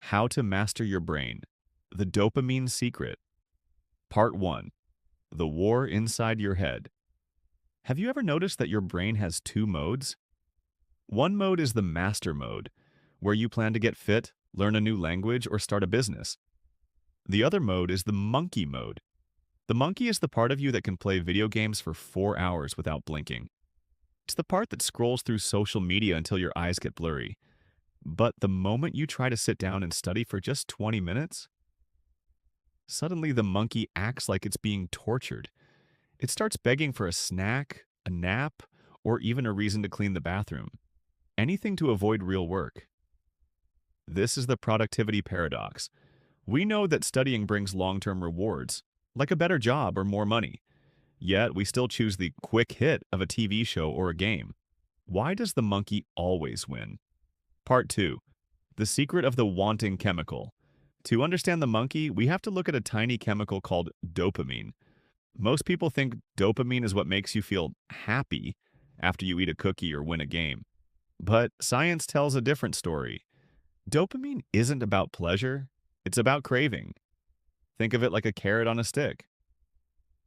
How to Master Your Brain. The Dopamine Secret. Part 1. The War Inside Your Head. Have you ever noticed that your brain has two modes? One mode is the master mode, where you plan to get fit, learn a new language, or start a business. The other mode is the monkey mode. The monkey is the part of you that can play video games for 4 hours without blinking. It's the part that scrolls through social media until your eyes get blurry. But the moment you try to sit down and study for just 20 minutes, suddenly the monkey acts like it's being tortured. It starts begging for a snack, a nap, or even a reason to clean the bathroom. Anything to avoid real work. This is the productivity paradox. We know that studying brings long-term rewards, like a better job or more money. Yet we still choose the quick hit of a TV show or a game. Why does the monkey always win? Part 2. The Secret of the Wanting Chemical. To understand the monkey, we have to look at a tiny chemical called dopamine. Most people think dopamine is what makes you feel happy after you eat a cookie or win a game. But science tells a different story. Dopamine isn't about pleasure, it's about craving. Think of it like a carrot on a stick.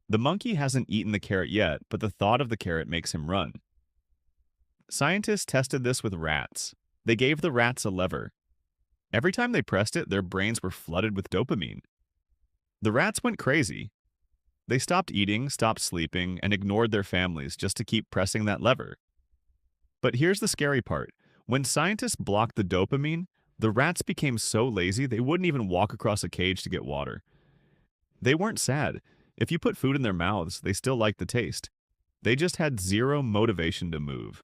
The monkey hasn't eaten the carrot yet, but the thought of the carrot makes him run. Scientists tested this with rats. They gave the rats a lever. Every time they pressed it, their brains were flooded with dopamine. The rats went crazy. They stopped eating, stopped sleeping, and ignored their families just to keep pressing that lever. But here's the scary part. When scientists blocked the dopamine, the rats became so lazy they wouldn't even walk across a cage to get water. They weren't sad. If you put food in their mouths, they still liked the taste. They just had zero motivation to move.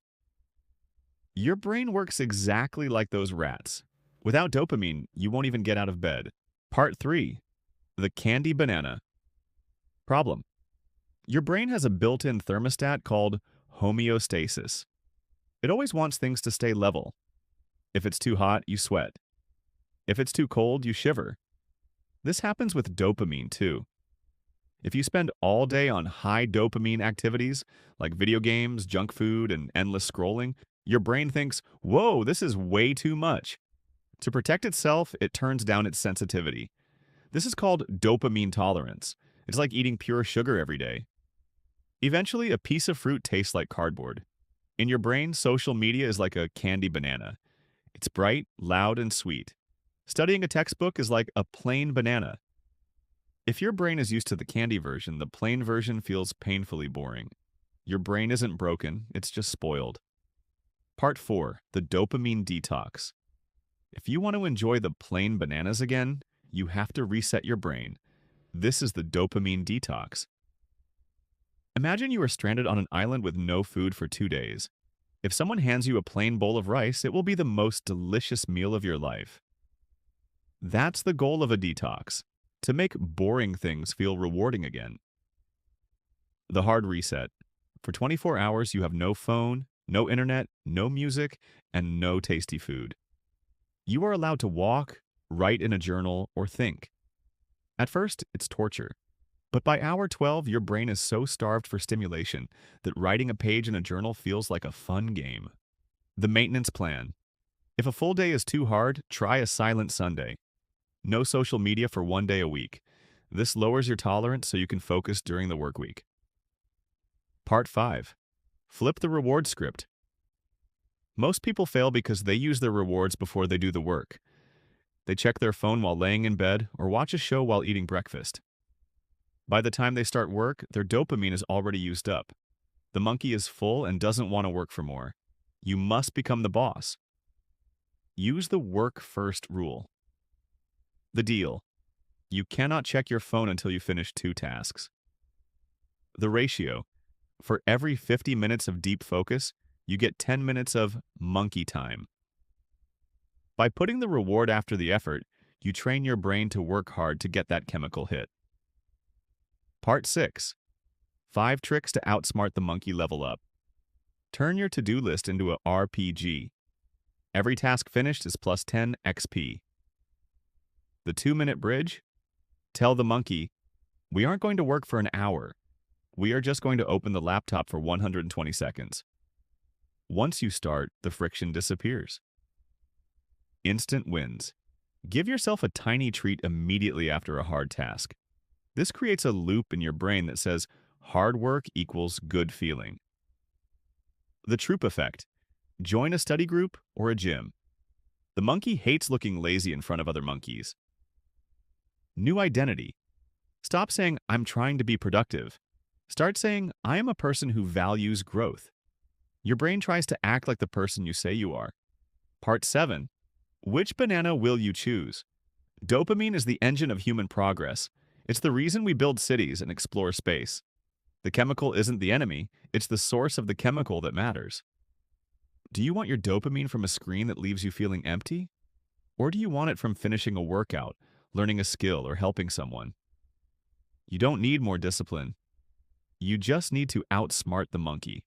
Your brain works exactly like those rats. Without dopamine, you won't even get out of bed. Part 3. The Candy Banana. Problem. Your brain has a built-in thermostat called homeostasis. It always wants things to stay level. If it's too hot, you sweat. If it's too cold, you shiver. This happens with dopamine too. If you spend all day on high dopamine activities, like video games, junk food, and endless scrolling, your brain thinks, whoa, this is way too much. To protect itself, it turns down its sensitivity. This is called dopamine tolerance. It's like eating pure sugar every day. Eventually, a piece of fruit tastes like cardboard. In your brain, social media is like a candy banana. It's bright, loud, and sweet. Studying a textbook is like a plain banana. If your brain is used to the candy version, the plain version feels painfully boring. Your brain isn't broken, it's just spoiled. Part 4. The Dopamine Detox. If you want to enjoy the plain bananas again, you have to reset your brain. This is the dopamine detox. Imagine you are stranded on an island with no food for 2 days. If someone hands you a plain bowl of rice, it will be the most delicious meal of your life. That's the goal of a detox, to make boring things feel rewarding again. The hard reset. For 24 hours, you have no phone, no internet, no music, and no tasty food. You are allowed to walk, write in a journal, or think. At first, it's torture. But by hour 12, your brain is so starved for stimulation that writing a page in a journal feels like a fun game. The maintenance plan. If a full day is too hard, try a silent Sunday. No social media for 1 day a week. This lowers your tolerance so you can focus during the work week. Part 5. Flip the reward script. Most people fail because they use their rewards before they do the work. They check their phone while laying in bed or watch a show while eating breakfast. By the time they start work, their dopamine is already used up. The monkey is full and doesn't want to work for more. You must become the boss. Use the work first rule. The deal. You cannot check your phone until you finish 2 tasks. The ratio. For every 50 minutes of deep focus, you get 10 minutes of monkey time. By putting the reward after the effort, you train your brain to work hard to get that chemical hit. Part 6. 5 tricks to outsmart the monkey level up. Turn your to-do list into a RPG. Every task finished is plus 10 XP. The 2-minute bridge? Tell the monkey, we aren't going to work for an hour. We are just going to open the laptop for 120 seconds. Once you start, the friction disappears. Instant wins. Give yourself a tiny treat immediately after a hard task. This creates a loop in your brain that says hard work equals good feeling. The troop effect. Join a study group or a gym. The monkey hates looking lazy in front of other monkeys. New identity. Stop saying, I'm trying to be productive. Start saying, I am a person who values growth. Your brain tries to act like the person you say you are. Part 7. Which banana will you choose? Dopamine is the engine of human progress. It's the reason we build cities and explore space. The chemical isn't the enemy, it's the source of the chemical that matters. Do you want your dopamine from a screen that leaves you feeling empty? Or do you want it from finishing a workout, learning a skill, or helping someone? You don't need more discipline. You just need to outsmart the monkey.